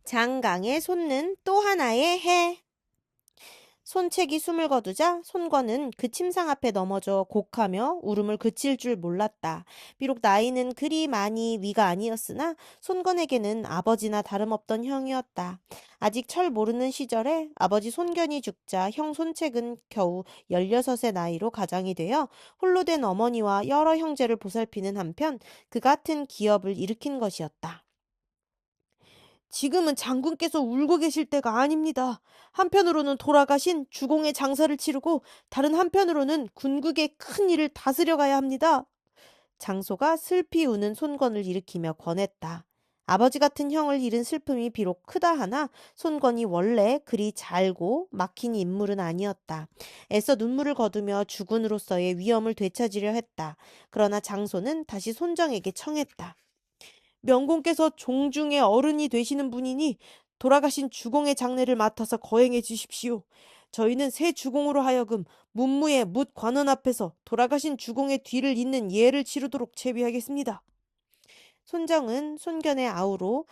장강에 솟는 또 하나의 해. 손책이 숨을 거두자 손권은 그 침상 앞에 넘어져 곡하며 울음을 그칠 줄 몰랐다. 비록 나이는 그리 많이 위가 아니었으나 손권에게는 아버지나 다름없던 형이었다. 아직 철 모르는 시절에 아버지 손견이 죽자 형 손책은 겨우 16의 나이로 가장이 되어 홀로 된 어머니와 여러 형제를 보살피는 한편 그 같은 기업을 일으킨 것이었다. 지금은 장군께서 울고 계실 때가 아닙니다. 한편으로는 돌아가신 주공의 장사를 치르고 다른 한편으로는 군국의 큰 일을 다스려 가야 합니다. 장소가 슬피 우는 손권을 일으키며 권했다. 아버지 같은 형을 잃은 슬픔이 비록 크다 하나 손권이 원래 그리 잘고 막힌 인물은 아니었다. 애써 눈물을 거두며 주군으로서의 위엄을 되찾으려 했다. 그러나 장소는 다시 손정에게 청했다. 명공께서 종중의 어른이 되시는 분이니 돌아가신 주공의 장례를 맡아서 거행해 주십시오. 저희는 새 주공으로 하여금 문무의 묻 관원 앞에서 돌아가신 주공의 뒤를 잇는 예를 치르도록 채비하겠습니다. 손정은 손견의 아우로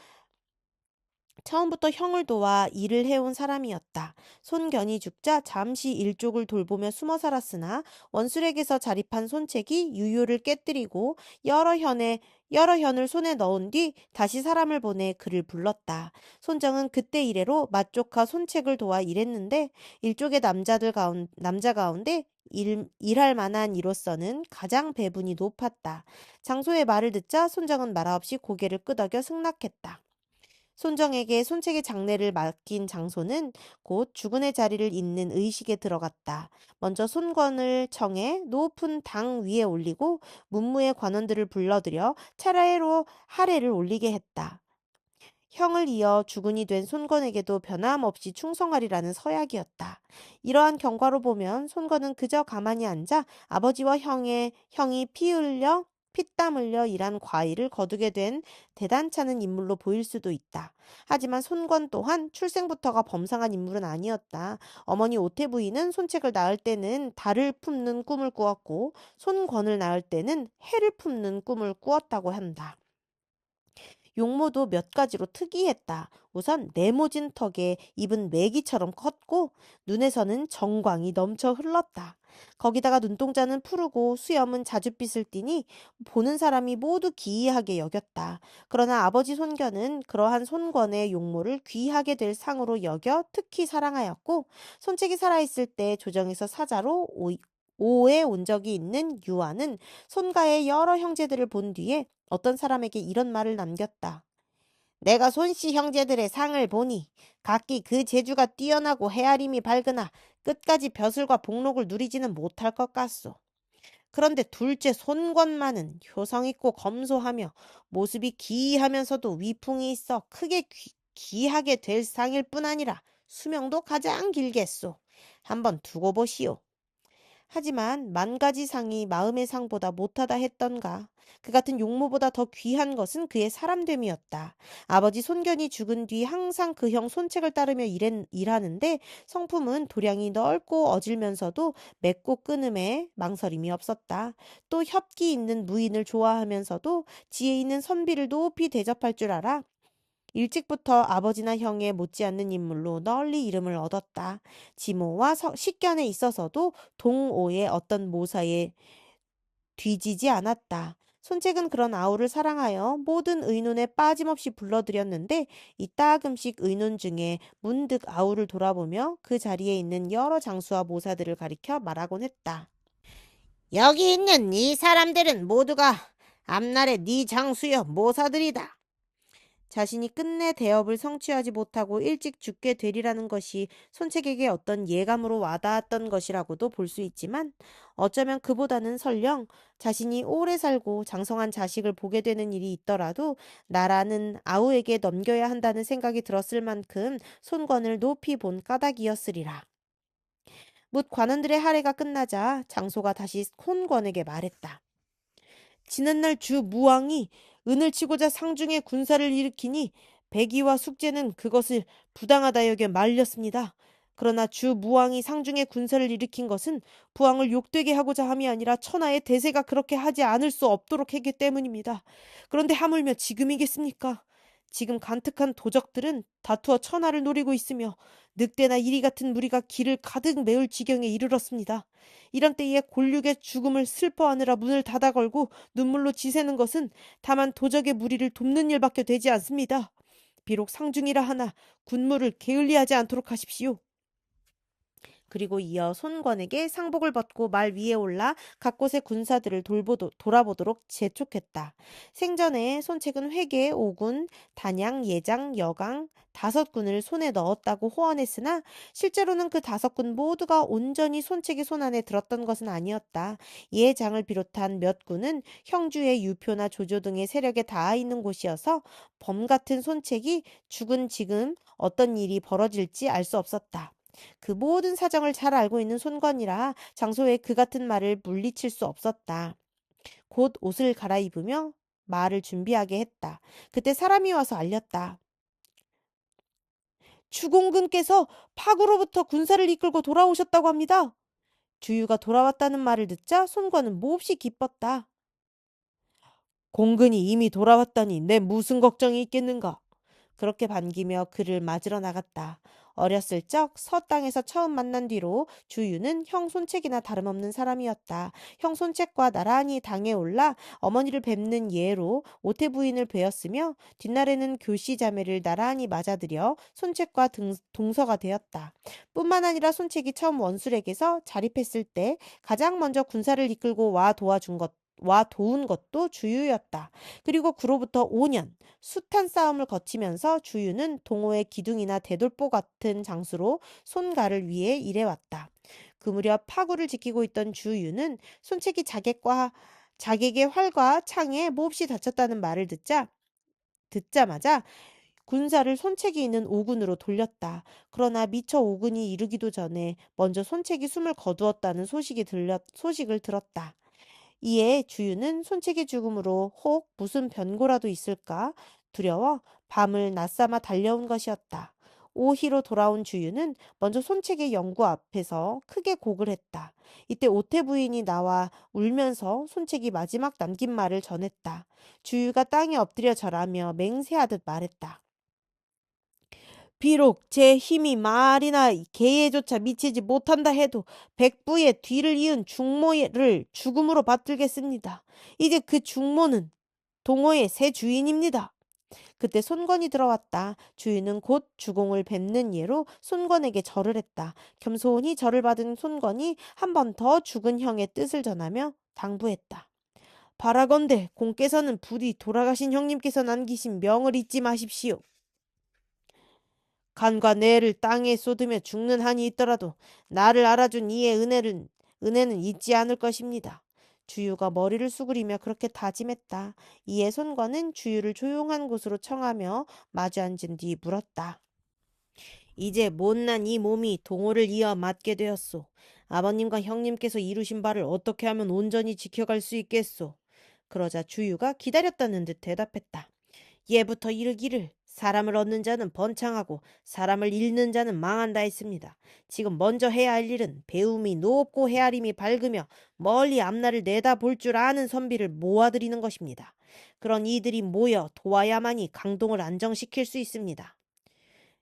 처음부터 형을 도와 일을 해온 사람이었다. 손견이 죽자 잠시 일족을 돌보며 숨어 살았으나 원술에게서 자립한 손책이 유효를 깨뜨리고 여러 현을 손에 넣은 뒤 다시 사람을 보내 그를 불렀다. 손정은 그때 이래로 맛조카 손책을 도와 일했는데 일족의 남자 가운데 일할 만한 이로서는 가장 배분이 높았다. 장소의 말을 듣자 손정은 말없이 고개를 끄덕여 승낙했다. 손정에게 손책의 장례를 맡긴 장소는 곧 주군의 자리를 잇는 의식에 들어갔다. 먼저 손권을 청해 높은 당 위에 올리고 문무의 관원들을 불러들여 차례로 하례를 올리게 했다. 형을 이어 주군이 된 손권에게도 변함없이 충성하리라는 서약이었다. 이러한 경과로 보면 손권은 그저 가만히 앉아 아버지와 형이 피땀 흘려 일한 과일을 거두게 된 대단찮은 인물로 보일 수도 있다. 하지만 손권 또한 출생부터가 범상한 인물은 아니었다. 어머니 오태 부인은 손책을 낳을 때는 달을 품는 꿈을 꾸었고 손권을 낳을 때는 해를 품는 꿈을 꾸었다고 한다. 용모도 몇 가지로 특이했다. 우선 네모진 턱에 입은 메기처럼 컸고 눈에서는 정광이 넘쳐 흘렀다. 거기다가 눈동자는 푸르고 수염은 자줏빛을 띠니 보는 사람이 모두 기이하게 여겼다. 그러나 아버지 손견은 그러한 손권의 용모를 귀하게 될 상으로 여겨 특히 사랑하였고 손책이 살아있을 때 조정에서 사자로 오에 온 적이 있는 유아는 손가의 여러 형제들을 본 뒤에 어떤 사람에게 이런 말을 남겼다. 내가 손씨 형제들의 상을 보니 각기 그 재주가 뛰어나고 헤아림이 밝으나 끝까지 벼슬과 복록을 누리지는 못할 것 같소. 그런데 둘째 손권만은 효성 있고 검소하며 모습이 기이하면서도 위풍이 있어 크게 귀하게 될 상일 뿐 아니라 수명도 가장 길겠소. 한번 두고 보시오. 하지만 만 가지 상이 마음의 상보다 못하다 했던가. 그 같은 용모보다 더 귀한 것은 그의 사람됨이었다. 아버지 손견이 죽은 뒤 항상 그 형 손책을 따르며 일하는데 성품은 도량이 넓고 어질면서도 맺고 끊음에 망설임이 없었다. 또 협기 있는 무인을 좋아하면서도 지혜 있는 선비를 높이 대접할 줄 알아 일찍부터 아버지나 형에 못지않는 인물로 널리 이름을 얻었다. 지모와 식견에 있어서도 동오의 어떤 모사에 뒤지지 않았다. 손책은 그런 아우를 사랑하여 모든 의논에 빠짐없이 불러들였는데 이따금씩 의논 중에 문득 아우를 돌아보며 그 자리에 있는 여러 장수와 모사들을 가리켜 말하곤 했다. 여기 있는 이 사람들은 모두가 앞날의 네 장수여 모사들이다. 자신이 끝내 대업을 성취하지 못하고 일찍 죽게 되리라는 것이 손책에게 어떤 예감으로 와닿았던 것이라고도 볼 수 있지만 어쩌면 그보다는 설령 자신이 오래 살고 장성한 자식을 보게 되는 일이 있더라도 나라는 아우에게 넘겨야 한다는 생각이 들었을 만큼 손권을 높이 본 까닭이었으리라. 묻 관원들의 할애가 끝나자 장소가 다시 손권에게 말했다. 지난날 주 무왕이 은을 치고자 상중에 군사를 일으키니 백의와 숙제는 그것을 부당하다 여겨 말렸습니다. 그러나 주 무왕이 상중에 군사를 일으킨 것은 부왕을 욕되게 하고자 함이 아니라 천하의 대세가 그렇게 하지 않을 수 없도록 했기 때문입니다. 그런데 하물며 지금이겠습니까? 지금 간특한 도적들은 다투어 천하를 노리고 있으며 늑대나 이리 같은 무리가 길을 가득 메울 지경에 이르렀습니다. 이런 때에 골육의 죽음을 슬퍼하느라 문을 닫아 걸고 눈물로 지새는 것은 다만 도적의 무리를 돕는 일밖에 되지 않습니다. 비록 상중이라 하나 군무를 게을리하지 않도록 하십시오. 그리고 이어 손권에게 상복을 벗고 말 위에 올라 각 곳의 군사들을 돌아보도록 재촉했다. 생전에 손책은 회계, 오군, 단양, 예장, 여강 5군을 손에 넣었다고 호언했으나 실제로는 그 5군 모두가 온전히 손책의 손안에 들었던 것은 아니었다. 예장을 비롯한 몇 군은 형주의 유표나 조조 등의 세력에 닿아 있는 곳이어서 범 같은 손책이 죽은 지금 어떤 일이 벌어질지 알 수 없었다. 그 모든 사정을 잘 알고 있는 손권이라 장소에 그 같은 말을 물리칠 수 없었다. 곧 옷을 갈아입으며 말을 준비하게 했다. 그때 사람이 와서 알렸다. 주공군께서 파구로부터 군사를 이끌고 돌아오셨다고 합니다. 주유가 돌아왔다는 말을 듣자 손권은 몹시 기뻤다. 공군이 이미 돌아왔다니 내 무슨 걱정이 있겠는가? 그렇게 반기며 그를 맞으러 나갔다. 어렸을 적 서땅에서 처음 만난 뒤로 주유는 형 손책이나 다름없는 사람이었다. 형 손책과 나란히 당에 올라 어머니를 뵙는 예로 오태 부인을 뵈었으며 뒷날에는 교시 자매를 나란히 맞아들여 손책과 동서가 되었다. 뿐만 아니라 손책이 처음 원술에게서 자립했을 때 가장 먼저 군사를 이끌고 와 도운 것도 주유였다. 그리고 그로부터 5년 숱한 싸움을 거치면서 주유는 동호의 기둥이나 대돌보 같은 장수로 손가를 위해 일해왔다. 그 무렵 파구를 지키고 있던 주유는 손책이 자객의 활과 창에 몹시 다쳤다는 말을 듣자마자 군사를 손책이 있는 오군으로 돌렸다. 그러나 미처 오군이 이르기도 전에 먼저 손책이 숨을 거두었다는 소식을 들었다. 이에 주유는 손책의 죽음으로 혹 무슨 변고라도 있을까 두려워 밤을 낮삼아 달려온 것이었다. 오희로 돌아온 주유는 먼저 손책의 영구 앞에서 크게 곡을 했다. 이때 오태 부인이 나와 울면서 손책이 마지막 남긴 말을 전했다. 주유가 땅에 엎드려 절하며 맹세하듯 말했다. 비록 제 힘이 말이나 개에조차 미치지 못한다 해도 백부의 뒤를 이은 중모를 죽음으로 받들겠습니다. 이제 그 중모는 동호의 새 주인입니다. 그때 손권이 들어왔다. 주인은 곧 주공을 뵙는 예로 손권에게 절을 했다. 겸손히 절을 받은 손권이 한 번 더 죽은 형의 뜻을 전하며 당부했다. 바라건대 공께서는 부디 돌아가신 형님께서 남기신 명을 잊지 마십시오. 간과 뇌를 땅에 쏟으며 죽는 한이 있더라도 나를 알아준 이의 은혜는 잊지 않을 것입니다. 주유가 머리를 수그리며 그렇게 다짐했다. 이에 손권은 주유를 조용한 곳으로 청하며 마주 앉은 뒤 물었다. 이제 못난 이 몸이 동호를 이어 맡게 되었소. 아버님과 형님께서 이루신 바를 어떻게 하면 온전히 지켜갈 수 있겠소? 그러자 주유가 기다렸다는 듯 대답했다. 예부터 이르기를 사람을 얻는 자는 번창하고 사람을 잃는 자는 망한다 했습니다. 지금 먼저 해야 할 일은 배움이 높고 헤아림이 밝으며 멀리 앞날을 내다볼 줄 아는 선비를 모아들이는 것입니다. 그런 이들이 모여 도와야만이 강동을 안정시킬 수 있습니다.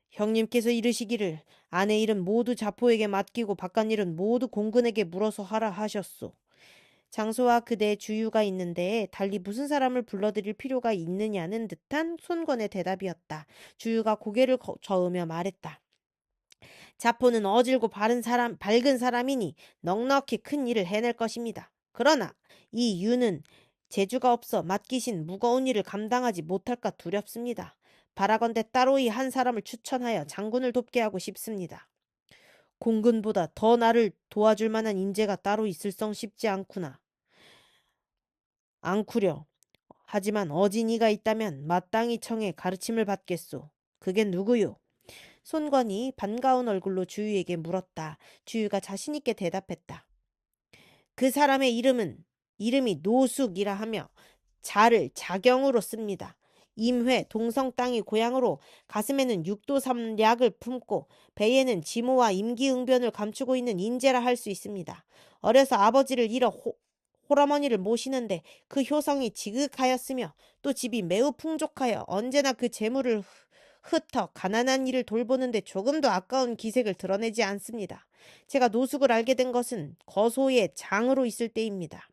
형님께서 이르시기를 아내 일은 모두 자포에게 맡기고 바깥 일은 모두 공군에게 물어서 하라 하셨소. 장소와 그대의 주유가 있는데 달리 무슨 사람을 불러들일 필요가 있느냐는 듯한 손권의 대답이었다. 주유가 고개를 저으며 말했다. 자포는 어질고 밝은 사람이니 넉넉히 큰 일을 해낼 것입니다. 그러나 이 유는 재주가 없어 맡기신 무거운 일을 감당하지 못할까 두렵습니다. 바라건대 따로이 한 사람을 추천하여 장군을 돕게 하고 싶습니다. 공군보다 더 나를 도와줄 만한 인재가 따로 있을성 싶지 않구려. 하지만 어진이가 있다면 마땅히 청해 가르침을 받겠소. 그게 누구요? 손권이 반가운 얼굴로 주유에게 물었다. 주유가 자신있게 대답했다. 그 사람의 이름이 노숙이라 하며 자를 자경으로 씁니다. 임회 동성 땅이 고향으로 가슴에는 육도삼략을 품고 배에는 지모와 임기응변을 감추고 있는 인재라 할 수 있습니다. 어려서 아버지를 잃어 홀어머니를 모시는데 그 효성이 지극하였으며 또 집이 매우 풍족하여 언제나 그 재물을 흩어 가난한 이를 돌보는데 조금도 아까운 기색을 드러내지 않습니다. 제가 노숙을 알게 된 것은 거소의 장으로 있을 때입니다.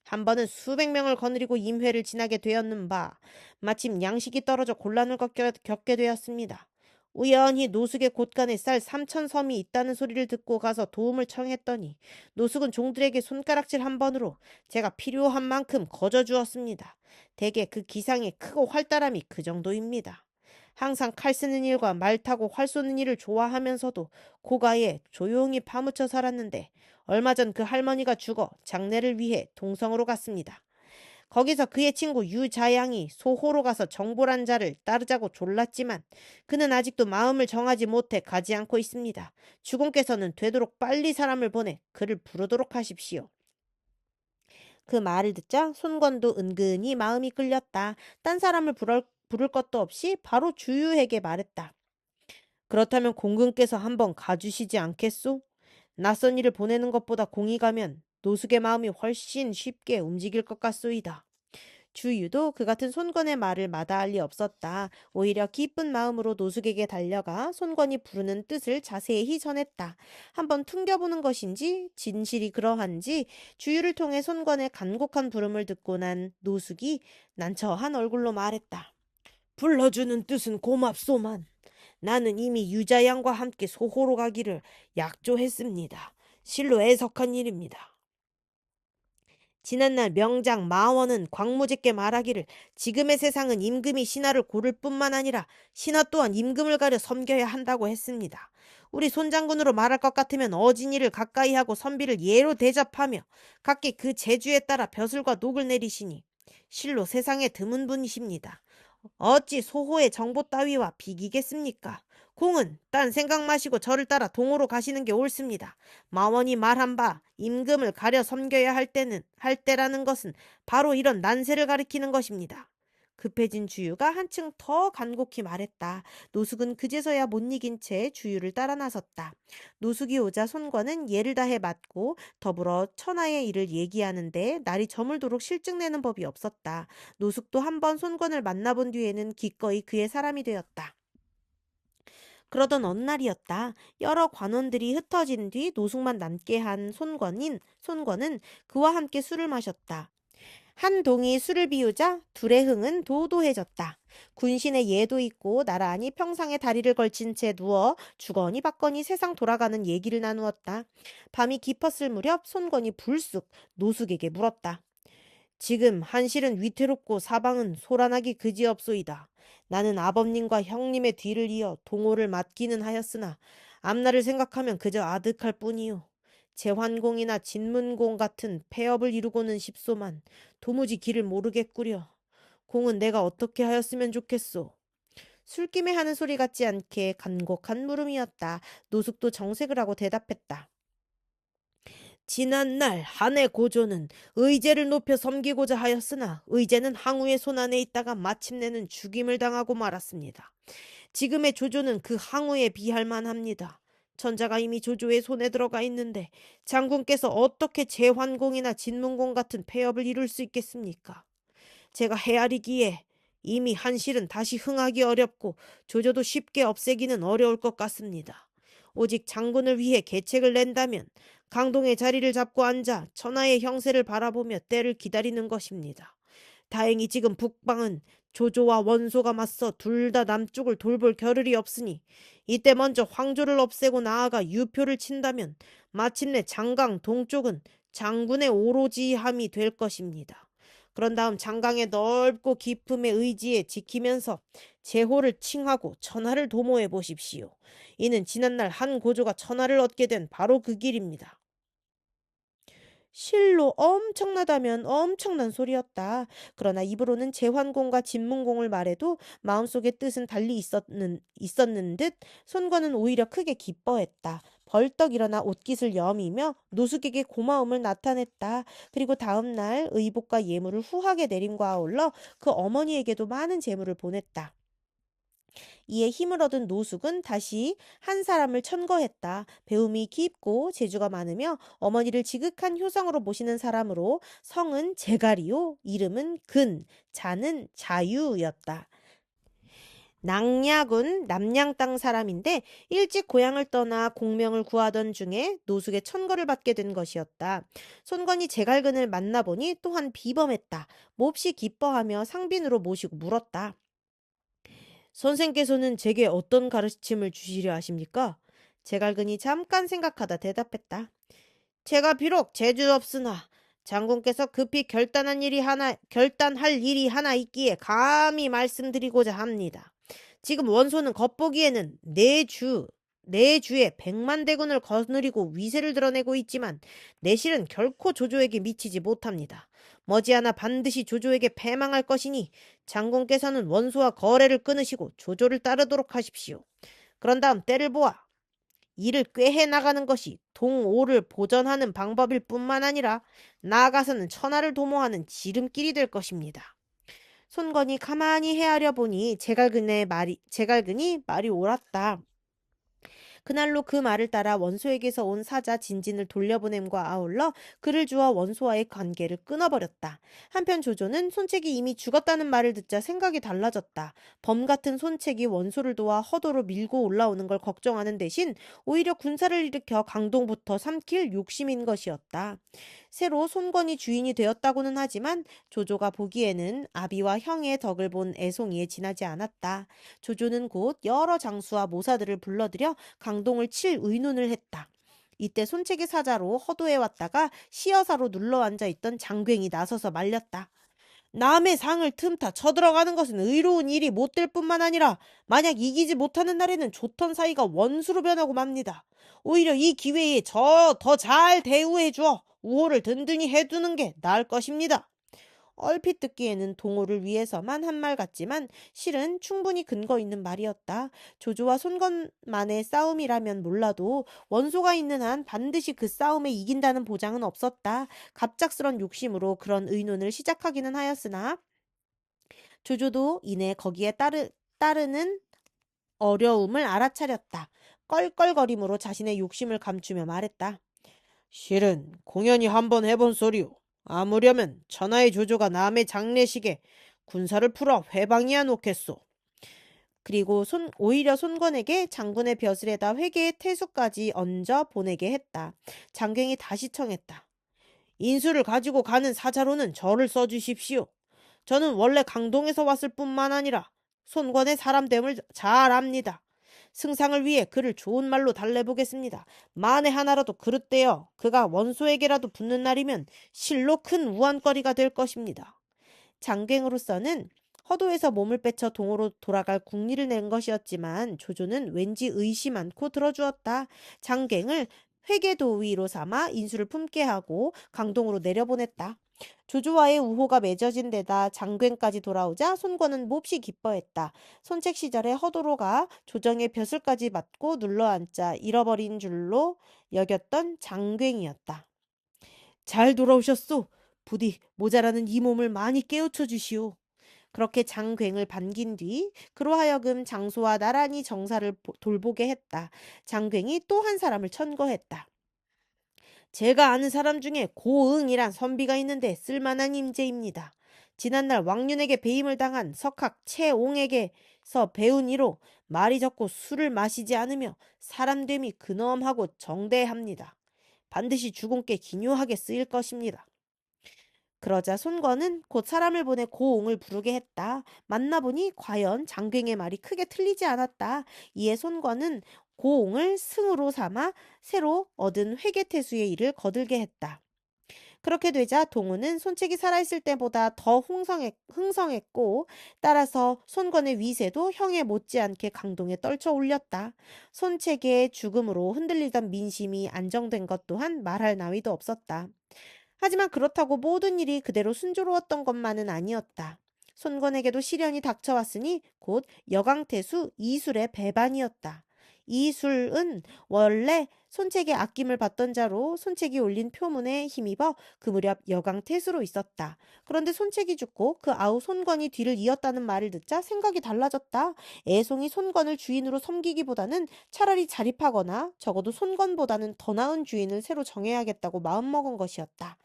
한 번은 수백 명을 거느리고 임회를 지나게 되었는 바 마침 양식이 떨어져 곤란을 겪게 되었습니다. 우연히 노숙의 곳간에 쌀 3,000섬이 있다는 소리를 듣고 가서 도움을 청했더니 노숙은 종들에게 손가락질 한 번으로 제가 필요한 만큼 거저 주었습니다. 대개 그 기상의 크고 활달함이 그 정도입니다. 항상 칼 쓰는 일과 말 타고 활 쏘는 일을 좋아하면서도 고가에 조용히 파묻혀 살았는데 얼마 전 그 할머니가 죽어 장례를 위해 동성으로 갔습니다. 거기서 그의 친구 유자양이 소호로 가서 정보란 자를 따르자고 졸랐지만 그는 아직도 마음을 정하지 못해 가지 않고 있습니다. 주공께서는 되도록 빨리 사람을 보내 그를 부르도록 하십시오. 그 말을 듣자 손권도 은근히 마음이 끌렸다. 딴 사람을 부를 것도 없이 바로 주유에게 말했다. 그렇다면 공군께서 한번 가주시지 않겠소? 낯선 이를 보내는 것보다 공이 가면 노숙의 마음이 훨씬 쉽게 움직일 것 같소이다. 주유도 그 같은 손권의 말을 마다할 리 없었다. 오히려 기쁜 마음으로 노숙에게 달려가 손권이 부르는 뜻을 자세히 전했다. 한번 퉁겨보는 것인지 진실이 그러한지 주유를 통해 손권의 간곡한 부름을 듣고 난 노숙이 난처한 얼굴로 말했다. 불러주는 뜻은 고맙소만. 나는 이미 유자양과 함께 소호로 가기를 약조했습니다. 실로 애석한 일입니다. 지난날 명장 마원은 광무제께 말하기를 지금의 세상은 임금이 신하를 고를 뿐만 아니라 신하 또한 임금을 가려 섬겨야 한다고 했습니다. 우리 손장군으로 말할 것 같으면 어진이를 가까이 하고 선비를 예로 대접하며 각기 그 재주에 따라 벼슬과 녹을 내리시니 실로 세상에 드문 분이십니다. 어찌 소호의 정보 따위와 비기겠습니까? 공은 딴 생각 마시고 저를 따라 동으로 가시는 게 옳습니다. 마원이 말한 바 임금을 가려 섬겨야 할 때라는 것은 바로 이런 난세를 가리키는 것입니다. 급해진 주유가 한층 더 간곡히 말했다. 노숙은 그제서야 못 이긴 채 주유를 따라 나섰다. 노숙이 오자 손권은 예를 다해 맞고 더불어 천하의 일을 얘기하는데 날이 저물도록 실증내는 법이 없었다. 노숙도 한 번 손권을 만나본 뒤에는 기꺼이 그의 사람이 되었다. 그러던 어느 날이었다. 여러 관원들이 흩어진 뒤 노숙만 남게 한 손권은 그와 함께 술을 마셨다. 한 동이 술을 비우자 둘의 흥은 도도해졌다. 군신의 예도 있고 나란히 평상에 다리를 걸친 채 누워 주거니 받거니 세상 돌아가는 얘기를 나누었다. 밤이 깊었을 무렵 손권이 불쑥 노숙에게 물었다. 지금 한실은 위태롭고 사방은 소란하기 그지없소이다. 나는 아버님과 형님의 뒤를 이어 동호를 맡기는 하였으나 앞날을 생각하면 그저 아득할 뿐이요. 제환공이나 진문공 같은 폐업을 이루고는 싶소만 도무지 길을 모르겠구려. 공은 내가 어떻게 하였으면 좋겠소. 술김에 하는 소리 같지 않게 간곡한 물음이었다. 노숙도 정색을 하고 대답했다. 지난날 한해 고조는 의제를 높여 섬기고자 하였으나 의제는 항우의 손안에 있다가 마침내는 죽임을 당하고 말았습니다. 지금의 조조는 그 항우에 비할 만합니다. 천자가 이미 조조의 손에 들어가 있는데 장군께서 어떻게 제환공이나 진문공 같은 폐업을 이룰 수 있겠습니까? 제가 헤아리기에 이미 한실은 다시 흥하기 어렵고 조조도 쉽게 없애기는 어려울 것 같습니다. 오직 장군을 위해 계책을 낸다면 강동의 자리를 잡고 앉아 천하의 형세를 바라보며 때를 기다리는 것입니다. 다행히 지금 북방은 조조와 원소가 맞서 둘 다 남쪽을 돌볼 겨를이 없으니 이때 먼저 황조를 없애고 나아가 유표를 친다면 마침내 장강 동쪽은 장군의 오로지함이 될 것입니다. 그런 다음 장강의 넓고 깊음의 의지에 지키면서 제호를 칭하고 천하를 도모해 보십시오. 이는 지난날 한 고조가 천하를 얻게 된 바로 그 길입니다. 실로 엄청나다면 엄청난 소리였다. 그러나 입으로는 제환공과 진문공을 말해도 마음속의 뜻은 달리 있었는 듯 손권은 오히려 크게 기뻐했다. 벌떡 일어나 옷깃을 여미며 노숙에게 고마움을 나타냈다. 그리고 다음 날 의복과 예물을 후하게 내림과 아울러 그 어머니에게도 많은 재물을 보냈다. 이에 힘을 얻은 노숙은 다시 한 사람을 천거했다. 배움이 깊고 재주가 많으며 어머니를 지극한 효성으로 모시는 사람으로 성은 제갈이요 이름은 근, 자는 자유였다. 낭약은 남양 땅 사람인데 일찍 고향을 떠나 공명을 구하던 중에 노숙의 천거를 받게 된 것이었다. 손건이 제갈근을 만나보니 또한 비범했다. 몹시 기뻐하며 상빈으로 모시고 물었다. 선생께서는 제게 어떤 가르침을 주시려 하십니까? 제갈근이 잠깐 생각하다 대답했다. 제가 비록 재주 없으나 장군께서 급히 결단할 일이 하나 있기에 감히 말씀드리고자 합니다. 지금 원소는 겉보기에는 내 주에 100만 대군을 거느리고 위세를 드러내고 있지만 내실은 결코 조조에게 미치지 못합니다. 머지않아 반드시 조조에게 패망할 것이니 장군께서는 원소와 거래를 끊으시고 조조를 따르도록 하십시오. 그런 다음 때를 보아 이를 꾀해 나가는 것이 동오를 보전하는 방법일 뿐만 아니라 나아가서는 천하를 도모하는 지름길이 될 것입니다. 손건이 가만히 헤아려 보니 제갈근이 말이 옳았다. 그날로 그 말을 따라 원소에게서 온 사자 진진을 돌려보냄과 아울러 그를 주어 원소와의 관계를 끊어버렸다. 한편 조조는 손책이 이미 죽었다는 말을 듣자 생각이 달라졌다. 범 같은 손책이 원소를 도와 허도로 밀고 올라오는 걸 걱정하는 대신 오히려 군사를 일으켜 강동부터 삼킬 욕심인 것이었다. 새로 손건이 주인이 되었다고는 하지만 조조가 보기에는 아비와 형의 덕을 본 애송이에 지나지 않았다. 조조는 곧 여러 장수와 모사들을 불러들여 강동을 칠 의논을 했다. 이때 손책의 사자로 허도에 왔다가 시여사로 눌러앉아 있던 장괭이 나서서 말렸다. 남의 상을 틈타 쳐들어가는 것은 의로운 일이 못 될 뿐만 아니라 만약 이기지 못하는 날에는 좋던 사이가 원수로 변하고 맙니다. 오히려 이 기회에 저 더 잘 대우해 주어 우호를 든든히 해두는 게 나을 것입니다. 얼핏 듣기에는 동호를 위해서만 한 말 같지만 실은 충분히 근거 있는 말이었다. 조조와 손건만의 싸움이라면 몰라도 원소가 있는 한 반드시 그 싸움에 이긴다는 보장은 없었다. 갑작스런 욕심으로 그런 의논을 시작하기는 하였으나 조조도 이내 거기에 따르는 어려움을 알아차렸다. 껄껄거림으로 자신의 욕심을 감추며 말했다. 실은 공연히 한번 해본 소리요. 아무려면 천하의 조조가 남의 장례식에 군사를 풀어 회방이야 놓겠소. 그리고 오히려 손건에게 장군의 벼슬에다 회계의 태수까지 얹어 보내게 했다. 장경이 다시 청했다. 인수를 가지고 가는 사자로는 저를 써주십시오. 저는 원래 강동에서 왔을 뿐만 아니라 손건의 사람됨을 잘 압니다. 승상을 위해 그를 좋은 말로 달래보겠습니다. 만에 하나라도 그릇되어 그가 원소에게라도 붙는 날이면 실로 큰 우환거리가 될 것입니다. 장갱으로서는 허도에서 몸을 빼쳐 동호로 돌아갈 궁리를 낸 것이었지만 조조는 왠지 의심 않고 들어주었다. 장갱을 회계도위로 삼아 인수를 품게 하고 강동으로 내려보냈다. 조조와의 우호가 맺어진 데다 장괭까지 돌아오자 손권은 몹시 기뻐했다. 손책 시절에 허도로가 조정의 벼슬까지 맞고 눌러앉자 잃어버린 줄로 여겼던 장괭이었다. 잘 돌아오셨소. 부디 모자라는 이 몸을 많이 깨우쳐 주시오. 그렇게 장괭을 반긴 뒤 그로 하여금 장소와 나란히 정사를 돌보게 했다. 장괭이 또 한 사람을 천거했다. 제가 아는 사람 중에 고응이란 선비가 있는데 쓸만한 임재입니다. 지난날 왕윤에게 배임을 당한 석학 채옹에게서 배운 이로 말이 적고 술을 마시지 않으며 사람됨이 근엄하고 정대합니다. 반드시 주공께 기묘하게 쓰일 것입니다. 그러자 손건은 곧 사람을 보내 고옹을 부르게 했다. 만나보니 과연 장괭의 말이 크게 틀리지 않았다. 이에 손건은 고옹을 승으로 삼아 새로 얻은 회계태수의 일을 거들게 했다. 그렇게 되자 동우는 손책이 살아있을 때보다 더 흥성했고 따라서 손건의 위세도 형에 못지않게 강동에 떨쳐 올렸다. 손책의 죽음으로 흔들리던 민심이 안정된 것 또한 말할 나위도 없었다. 하지만 그렇다고 모든 일이 그대로 순조로웠던 것만은 아니었다. 손건에게도 시련이 닥쳐왔으니 곧 여강태수 이술의 배반이었다. 이술은 원래 손책의 아낌을 받던 자로 손책이 올린 표문에 힘입어 그 무렵 여강태수로 있었다. 그런데 손책이 죽고 그 아우 손건이 뒤를 이었다는 말을 듣자 생각이 달라졌다. 애송이 손건을 주인으로 섬기기보다는 차라리 자립하거나 적어도 손건보다는 더 나은 주인을 새로 정해야겠다고 마음먹은 것이었다.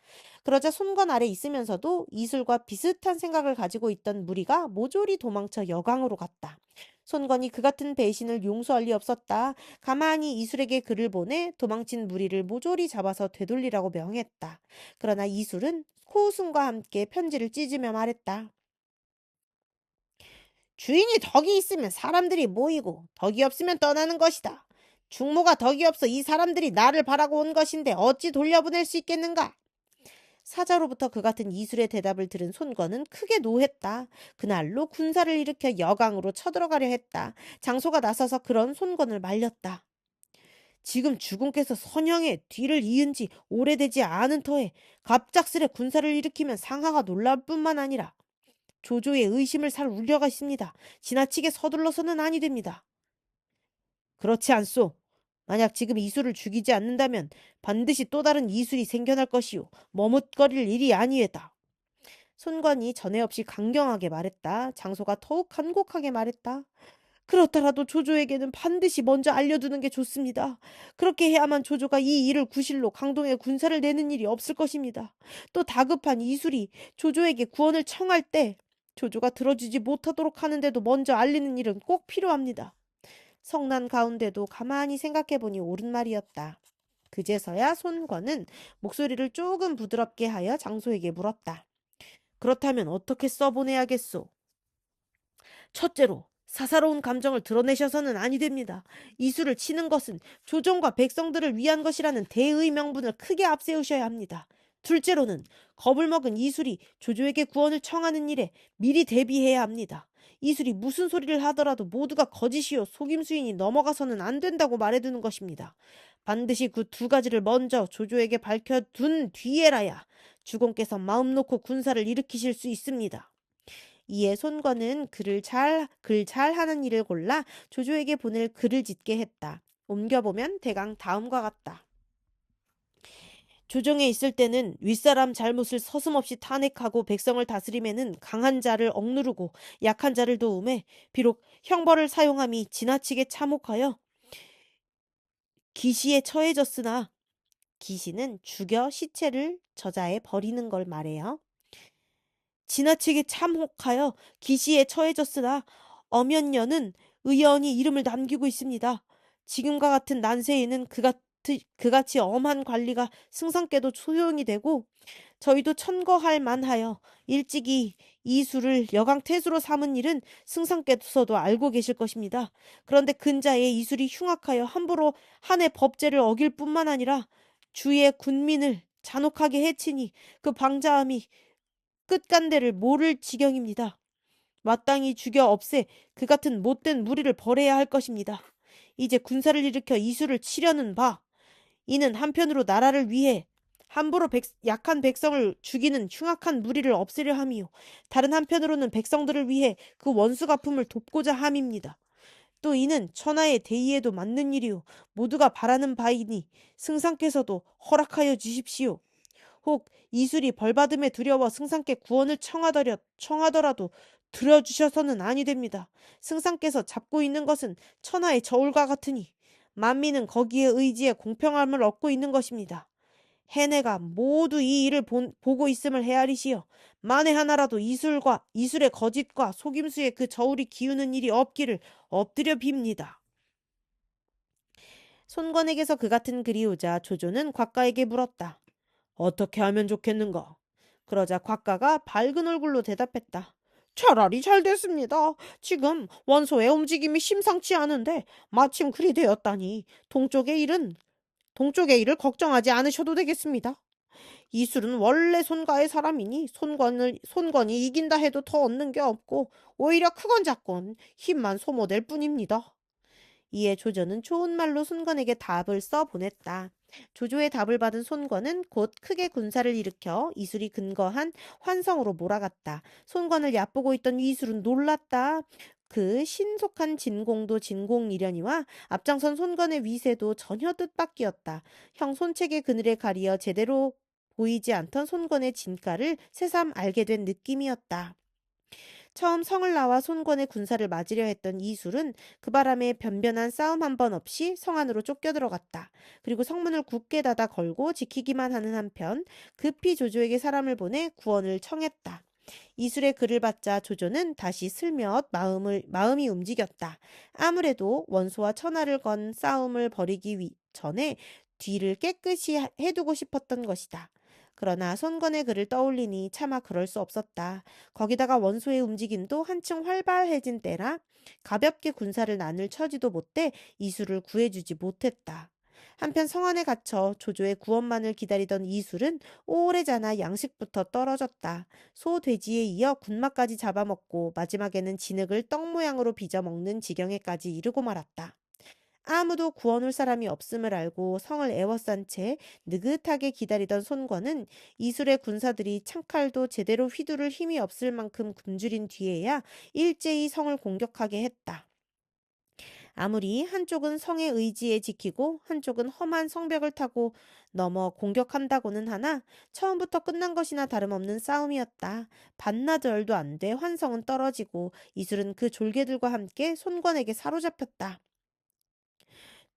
그러자 손건 아래 있으면서도 이술과 비슷한 생각을 가지고 있던 무리가 모조리 도망쳐 여강으로 갔다. 손건이 그 같은 배신을 용서할 리 없었다. 가만히 이술에게 글을 보내 도망친 무리를 모조리 잡아서 되돌리라고 명했다. 그러나 이술은 코웃음과 함께 편지를 찢으며 말했다. 주인이 덕이 있으면 사람들이 모이고 덕이 없으면 떠나는 것이다. 중모가 덕이 없어 이 사람들이 나를 바라고 온 것인데 어찌 돌려보낼 수 있겠는가? 사자로부터 그 같은 이술의 대답을 들은 손권은 크게 노했다. 그날로 군사를 일으켜 여강으로 쳐들어가려 했다. 장소가 나서서 그런 손권을 말렸다. 지금 주공께서 선영의 뒤를 이은 지 오래되지 않은 터에 갑작스레 군사를 일으키면 상하가 놀랄 뿐만 아니라 조조의 의심을 살 우려가 있습니다. 지나치게 서둘러서는 아니 됩니다. 그렇지 않소. 만약 지금 이술을 죽이지 않는다면 반드시 또 다른 이술이 생겨날 것이오. 머뭇거릴 일이 아니에다. 손건이 전에 없이 강경하게 말했다. 장소가 더욱 간곡하게 말했다. 그렇더라도 조조에게는 반드시 먼저 알려두는 게 좋습니다. 그렇게 해야만 조조가 이 일을 구실로 강동에 군사를 내는 일이 없을 것입니다. 또 다급한 이술이 조조에게 구원을 청할 때 조조가 들어주지 못하도록 하는데도 먼저 알리는 일은 꼭 필요합니다. 성난 가운데도 가만히 생각해보니 옳은 말이었다. 그제서야 손권은 목소리를 조금 부드럽게 하여 장소에게 물었다. 그렇다면 어떻게 써보내야겠소? 첫째로 사사로운 감정을 드러내셔서는 아니 됩니다. 이술을 치는 것은 조정과 백성들을 위한 것이라는 대의 명분을 크게 앞세우셔야 합니다. 둘째로는 겁을 먹은 이술이 조조에게 구원을 청하는 일에 미리 대비해야 합니다. 이술이 무슨 소리를 하더라도 모두가 거짓이요 속임수이니 넘어가서는 안 된다고 말해두는 것입니다. 반드시 그 두 가지를 먼저 조조에게 밝혀둔 뒤에라야 주공께서 마음 놓고 군사를 일으키실 수 있습니다. 이에 손권은 글 잘하는 일을 골라 조조에게 보낼 글을 짓게 했다. 옮겨보면 대강 다음과 같다. 조정에 있을 때는 윗사람 잘못을 서슴없이 탄핵하고 백성을 다스림에는 강한 자를 억누르고 약한 자를 도움에 비록 형벌을 사용함이 지나치게 참혹하여 기시에 처해졌으나 기시는 죽여 시체를 저자에 버리는 걸 말해요. 지나치게 참혹하여 기시에 처해졌으나 엄연녀는 의연히 이름을 남기고 있습니다. 지금과 같은 난세에는 그같이 엄한 관리가 승상께도 소용이 되고 저희도 천거할 만하여 일찍이 이수를 여강태수로 삼은 일은 승상께서도 알고 계실 것입니다. 그런데 근자에 이술이 흉악하여 함부로 한해 법제를 어길 뿐만 아니라 주의 군민을 잔혹하게 해치니 그 방자함이 끝간대를 모를 지경입니다. 마땅히 죽여 없애 그 같은 못된 무리를 벌해야 할 것입니다. 이제 군사를 일으켜 이수를 치려는 바 이는 한편으로 나라를 위해 함부로 약한 백성을 죽이는 흉악한 무리를 없애려 함이요 다른 한편으로는 백성들을 위해 그 원수 갚음을 돕고자 함입니다. 또 이는 천하의 대의에도 맞는 일이요 모두가 바라는 바이니 승상께서도 허락하여 주십시오. 혹 이술이 벌받음에 두려워 승상께 구원을 청하더라도 들어주셔서는 아니 됩니다. 승상께서 잡고 있는 것은 천하의 저울과 같으니 만민은 거기에 의지해 공평함을 얻고 있는 것입니다. 해내가 모두 이 일을 보고 있음을 헤아리시어 만에 하나라도 이술의 거짓과 속임수에 그 저울이 기우는 일이 없기를 엎드려 빕니다. 손권에게서 그 같은 글이 오자 조조는 곽가에게 물었다. 어떻게 하면 좋겠는가? 그러자 곽가가 밝은 얼굴로 대답했다. 차라리 잘 됐습니다. 지금 원소의 움직임이 심상치 않은데 마침 그리 되었다니 동쪽의 일을 걱정하지 않으셔도 되겠습니다. 이술은 원래 손가의 사람이니 손권이 이긴다 해도 더 얻는 게 없고 오히려 크건 작건 힘만 소모될 뿐입니다. 이에 조조는 좋은 말로 손권에게 답을 써 보냈다. 조조의 답을 받은 손권은 곧 크게 군사를 일으켜 이술이 근거한 환성으로 몰아갔다. 손권을 얕보고 있던 이술은 놀랐다. 그 신속한 진공도 진공이려니와 앞장선 손건의 위세도 전혀 뜻밖이었다. 형 손책의 그늘에 가리어 제대로 보이지 않던 손건의 진가를 새삼 알게 된 느낌이었다. 처음 성을 나와 손권의 군사를 맞으려 했던 이술은 그 바람에 변변한 싸움 한 번 없이 성 안으로 쫓겨들어갔다. 그리고 성문을 굳게 닫아 걸고 지키기만 하는 한편 급히 조조에게 사람을 보내 구원을 청했다. 이술의 글을 받자 조조는 다시 슬며엇 마음이 움직였다. 아무래도 원소와 천하를 건 싸움을 벌이기 전에 뒤를 깨끗이 해두고 싶었던 것이다. 그러나 손건의 글을 떠올리니 차마 그럴 수 없었다. 거기다가 원소의 움직임도 한층 활발해진 때라 가볍게 군사를 나눌 처지도 못돼 이술을 구해주지 못했다. 한편 성안에 갇혀 조조의 구원만을 기다리던 이술은 오래자나 양식부터 떨어졌다. 소, 돼지에 이어 군마까지 잡아먹고 마지막에는 진흙을 떡 모양으로 빚어 먹는 지경에까지 이르고 말았다. 아무도 구원할 사람이 없음을 알고 성을 에워싼 채 느긋하게 기다리던 손권은 이술의 군사들이 창칼도 제대로 휘두를 힘이 없을 만큼 굶주린 뒤에야 일제히 성을 공격하게 했다. 아무리 한쪽은 성의 의지에 지키고 한쪽은 험한 성벽을 타고 넘어 공격한다고는 하나 처음부터 끝난 것이나 다름없는 싸움이었다. 반나절도 안 돼 환성은 떨어지고 이술은 그 졸개들과 함께 손권에게 사로잡혔다.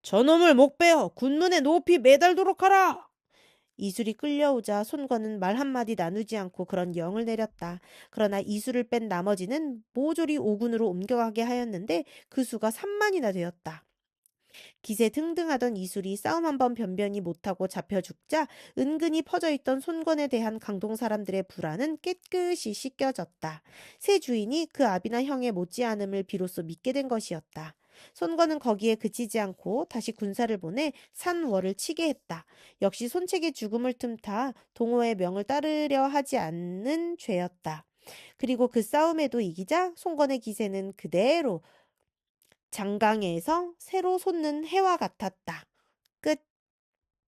저놈을 목베어 군문에 높이 매달도록 하라! 이술이 끌려오자 손권은 말 한마디 나누지 않고 그런 영을 내렸다. 그러나 이술을 뺀 나머지는 모조리 오군으로 옮겨가게 하였는데 그 수가 3만이나 되었다. 기세 등등하던 이술이 싸움 한 번 변변히 못하고 잡혀 죽자 은근히 퍼져있던 손권에 대한 강동 사람들의 불안은 깨끗이 씻겨졌다. 새 주인이 그 아비나 형의 못지않음을 비로소 믿게 된 것이었다. 손권은 거기에 그치지 않고 다시 군사를 보내 산월을 치게 했다. 역시 손책의 죽음을 틈타 동호의 명을 따르려 하지 않는 죄였다. 그리고 그 싸움에도 이기자 손권의 기세는 그대로 장강에서 새로 솟는 해와 같았다.